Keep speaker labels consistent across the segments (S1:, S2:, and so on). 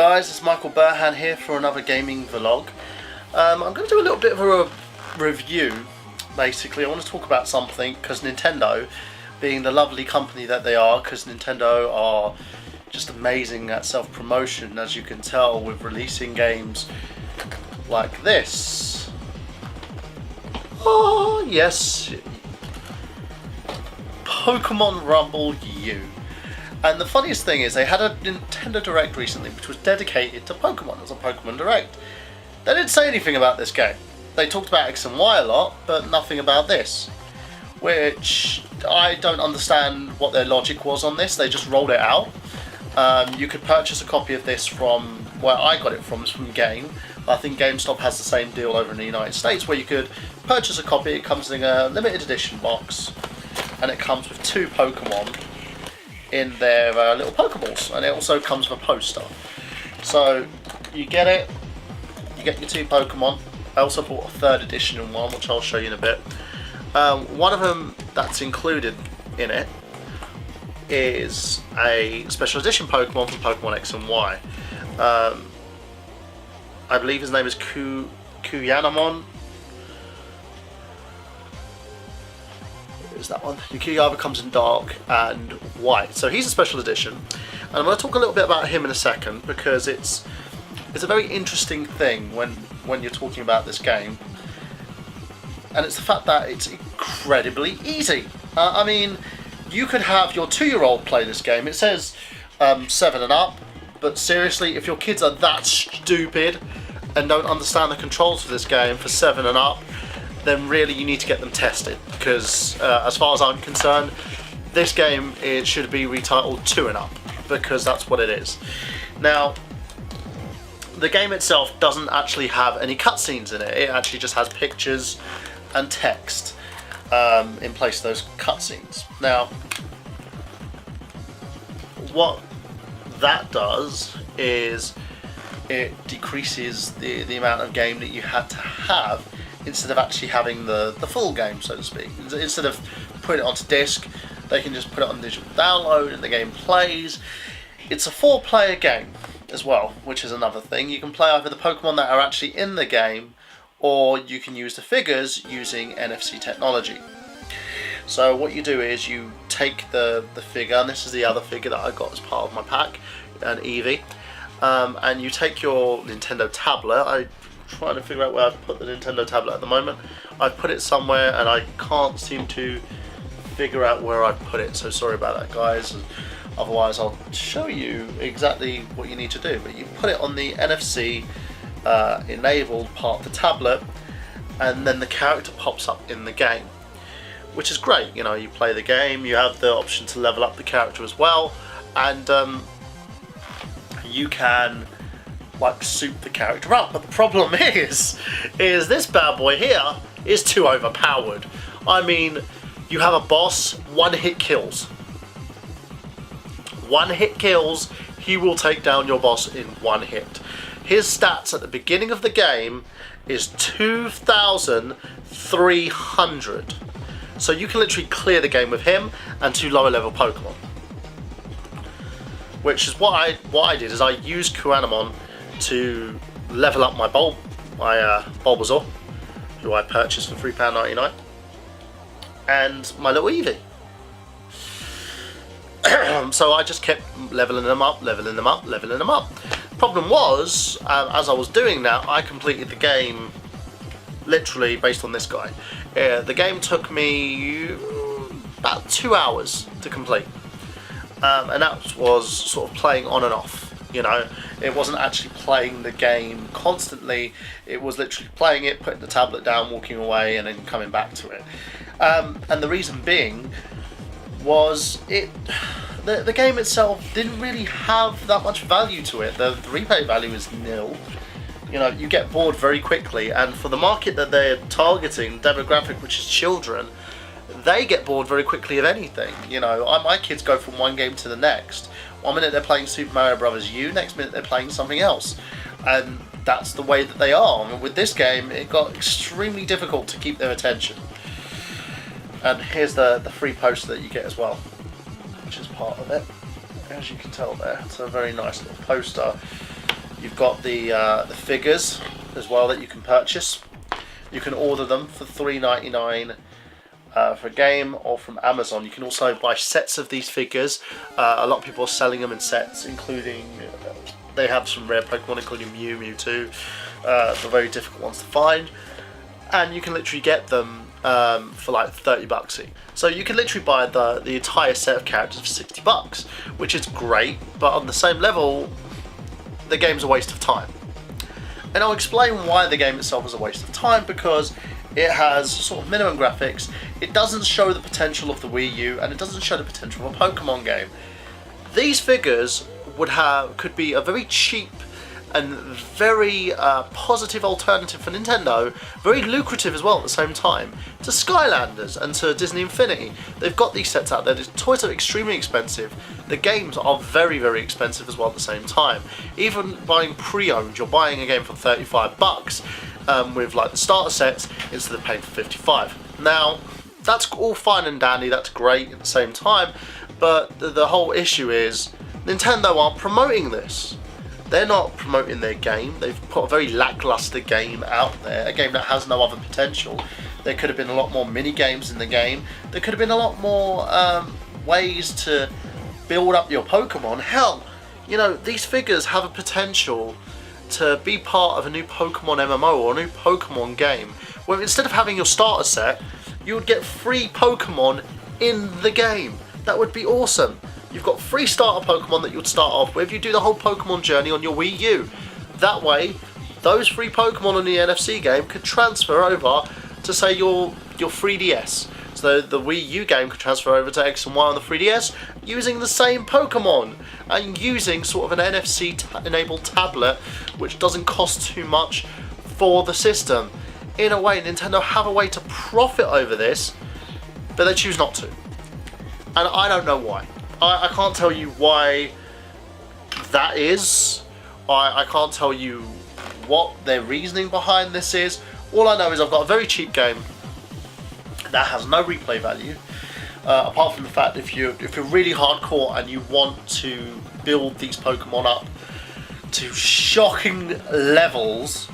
S1: guys, it's Michael Burhan here for another gaming vlog. I'm going to do a little bit of a review. Basically, I want to talk about something because Nintendo, being the lovely company that they are, because Nintendo are just amazing at self-promotion, as you can tell with releasing games like this. Oh yes, Pokemon Rumble U. And the funniest thing is they had a Nintendo Direct recently which was dedicated to Pokemon. It was a Pokemon Direct. They didn't say anything about this game. They talked about X and Y a lot, but nothing about this. Which, I don't understand what their logic was on this. They just rolled it out. You could purchase a copy of this from where I got it from, Game. I think GameStop has the same deal over in the United States where you could purchase a copy. It comes in a limited edition box and it comes with 2 Pokemon in their little Pokeballs, and it also comes with a poster. So you get it, you get your 2 Pokemon. I also bought a 3rd edition one, which I'll show you in a bit. One of them that's included in it is a special edition Pokemon from Pokemon X and Y. I believe his name is Kuyanamon. Is that one? Yukiyaba comes in dark and white, so he's a special edition, and I'm going to talk a little bit about him in a second because it's a very interesting thing when you're talking about this game, and it's the fact that it's incredibly easy. I mean, you could have your 2-year-old play this game. It says 7 and up, but seriously, if your kids are that stupid and don't understand the controls for this game for 7 and up, then really you need to get them tested, because as far as I'm concerned, this game, it should be retitled 2 and up, because that's what it is. Now, the game itself doesn't actually have any cutscenes in it. It actually just has pictures and text in place of those cutscenes. Now, what that does is it decreases the amount of game that you had to have instead of actually having the full game, so to speak. Instead of putting it onto disc, they can just put it on digital download and the game plays. It's a 4-player game as well, which is another thing. You can play either the Pokemon that are actually in the game, or you can use the figures using NFC technology. So what you do is you take the figure, and this is the other figure that I got as part of my pack, an Eevee, and you take your Nintendo tablet. I'm trying to figure out where I've put the Nintendo tablet at the moment. I've put it somewhere and I can't seem to figure out where I've put it, so sorry about that, guys. Otherwise I'll show you exactly what you need to do. But you put it on the NFC enabled part of the tablet, and then the character pops up in the game, which is great. You know, you play the game, you have the option to level up the character as well, and you can like suit the character up. But the problem is this bad boy here is too overpowered. I mean, you have a boss, 1-hit kills. 1-hit kills, he will take down your boss in 1 hit. His stats at the beginning of the game is 2,300. So you can literally clear the game with him and 2 lower level Pokemon. Which is what I did, is I used Kuyanamon to level up my Bulbasaur, who I purchased for £3.99, and my little Eevee. So I just kept leveling them up. Problem was, as I was doing that, I completed the game literally based on this guy. The game took me about 2 hours to complete, and that was sort of playing on and off. You know, it wasn't actually playing the game constantly. It was literally playing it, putting the tablet down, walking away, and then coming back to it. And the reason being was the game itself didn't really have that much value to it. The replay value is nil. You know, you get bored very quickly, and for the market that they're targeting, demographic which is children, they get bored very quickly of anything. You know, my kids go from one game to the next. 1 minute they're playing Super Mario Bros. U, next minute they're playing something else. And that's the way that they are. And with this game, it got extremely difficult to keep their attention. And here's the free poster that you get as well, which is part of it. As you can tell there, it's a very nice little poster. You've got the figures as well that you can purchase. You can order them for $3.99 for a game, or from Amazon. You can also buy sets of these figures. A lot of people are selling them in sets, including they have some rare Pokemon, including Mew, Mewtwo, the very difficult ones to find, and you can literally get them for like $30 each. So you can literally buy the entire set of characters for $60, which is great, but on the same level, the game's a waste of time. And I'll explain why the game itself is a waste of time, because it has sort of minimum graphics, it doesn't show the potential of the Wii U, and it doesn't show the potential of a Pokemon game. These figures could be a very cheap and very positive alternative for Nintendo, very lucrative as well at the same time, to Skylanders and to Disney Infinity. They've got these sets out there. The toys are extremely expensive. The games are very, very expensive as well at the same time. Even buying pre-owned, you're buying a game for $35 with like the starter sets instead of paying for $55. Now, that's all fine and dandy, that's great at the same time, but the whole issue is Nintendo aren't promoting this. They're not promoting their game. They've put a very lackluster game out there, a game that has no other potential. There could have been a lot more mini games in the game. There could have been a lot more ways to build up your Pokemon. Hell, you know, these figures have a potential to be part of a new Pokemon MMO or a new Pokemon game, where instead of having your starter set, you would get free Pokemon in the game. That would be awesome. You've got free starter Pokemon that you would start off with. You do the whole Pokemon journey on your Wii U. That way, those free Pokemon in the NFC game could transfer over to, say, your 3DS. So the Wii U game could transfer over to X and Y on the 3DS using the same Pokemon and using sort of an NFC-enabled tablet, which doesn't cost too much for the system. In a way, Nintendo have a way to profit over this, but they choose not to. And I don't know why. I can't tell you why that is. I can't tell you what their reasoning behind this is. All I know is I've got a very cheap game that has no replay value, apart from the fact if you're really hardcore and you want to build these Pokemon up to shocking levels,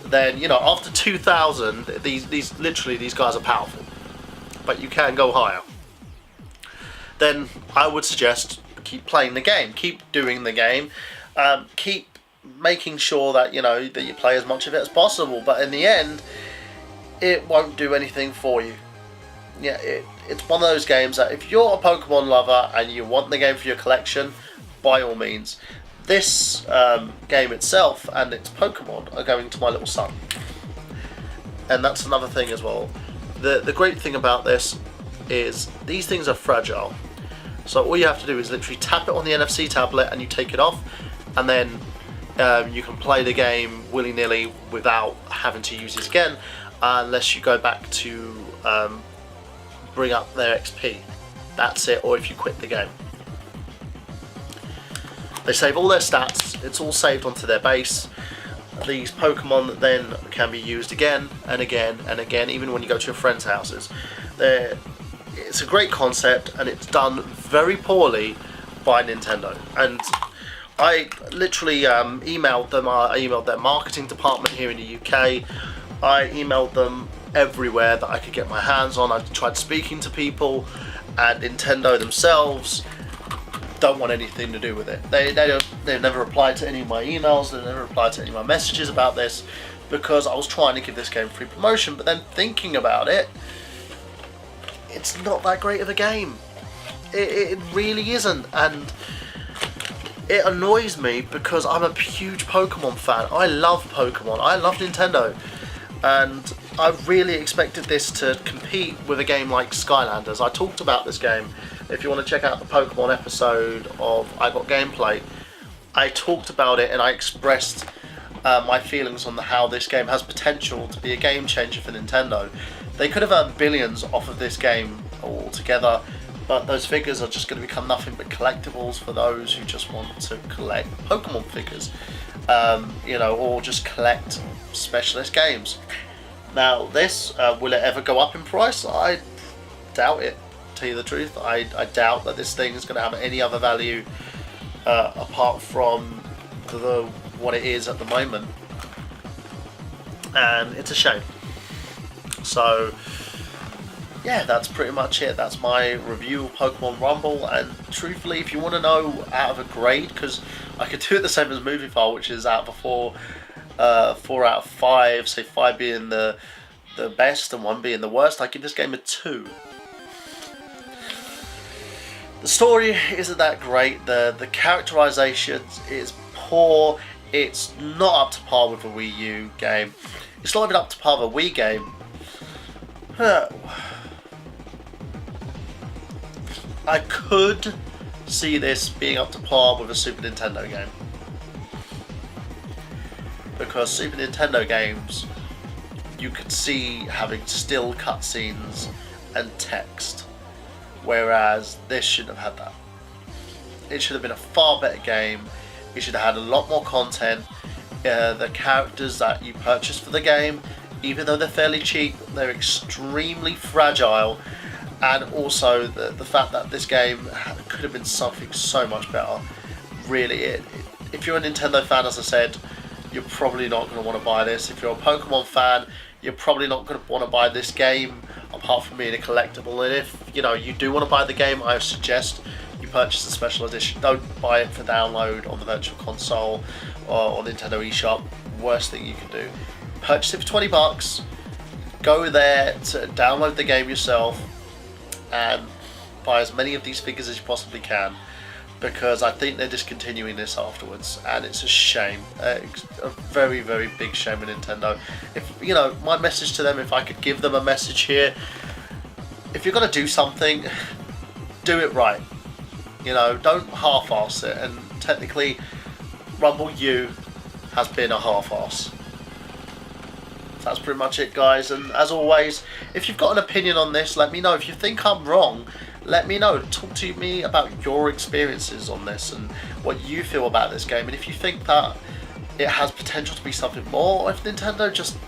S1: then, you know, after 2000, these guys are powerful, but you can go higher. Then I would suggest keep playing the game, keep doing the game, keep making sure that, you know, that you play as much of it as possible, but in the end it won't do anything for you. Yeah, it's one of those games that if you're a Pokemon lover and you want the game for your collection, by all means. This game itself and its Pokemon are going to my little son, and that's another thing as well. The great thing about this is these things are fragile, so all you have to do is literally tap it on the NFC tablet and you take it off, and then you can play the game willy-nilly without having to use it again, unless you go back to bring up their XP. That's it, or if you quit the game. They save all their stats, it's all saved onto their base. These Pokemon then can be used again and again and again, even when you go to your friends' houses. It's a great concept, and it's done very poorly by Nintendo. And I literally emailed them. I emailed their marketing department here in the UK. I emailed them everywhere that I could get my hands on. I tried speaking to people, and Nintendo themselves don't want anything to do with it. They've never replied to any of my emails. They've never replied to any of my messages about this, because I was trying to give this game free promotion. But then thinking about it, it's not that great of a game. It really isn't, and it annoys me because I'm a huge Pokemon fan. I love Pokemon. I love Nintendo, and I really expected this to compete with a game like Skylanders. I talked about this game. If you want to check out the Pokemon episode of I Got Gameplay, I talked about it and I expressed my feelings on how this game has potential to be a game changer for Nintendo. They could have earned billions off of this game altogether, but those figures are just going to become nothing but collectibles for those who just want to collect Pokemon figures, you know, or just collect specialist games. Now this, will it ever go up in price? I doubt it, to tell you the truth. I doubt that this thing is going to have any other value apart from the what it is at the moment, and it's a shame. So yeah, that's pretty much it. That's my review of Pokemon Rumble, and truthfully, if you want to know out of a grade, because I could do it the same as Movie File, which is out of a 4 out of 5, say 5 being the best and 1 being the worst, I give this game a 2. The story isn't that great, the characterization is poor, it's not up to par with a Wii U game, it's not even up to par with a Wii game. I could see this being up to par with a Super Nintendo game, because Super Nintendo games you could see having still cutscenes and text, whereas this shouldn't have had that. It should have been a far better game. It should have had a lot more content. The characters that you purchase for the game, even though they're fairly cheap, they're extremely fragile, and also the fact that this game could have been something so much better. Really, if you're a Nintendo fan, as I said, you're probably not going to want to buy this. If you're a Pokemon fan, you're probably not going to want to buy this game, apart from being a collectible. And if you do want to buy the game, I suggest you purchase the special edition. Don't buy it for download on the Virtual Console or on Nintendo eShop. Worst thing you can do. Purchase it for $20. Go there to download the game yourself and buy as many of these figures as you possibly can, because I think they're discontinuing this afterwards, and it's a shame. It's a very, very big shame with Nintendo. If my message to them, if I could give them a message here, if you're gonna do something, do it right. Don't half-ass it. And technically, Rumble U has been a half-ass. That's pretty much it, guys. And as always, if you've got an opinion on this, let me know. If you think I'm wrong, let me know. Talk to me about your experiences on this and what you feel about this game. And if you think that it has potential to be something more, or if Nintendo just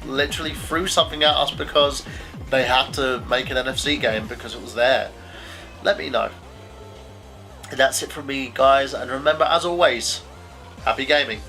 S1: literally threw something at us because they had to make an NFC game because it was there, let me know. And that's it from me, guys. And remember, as always, happy gaming.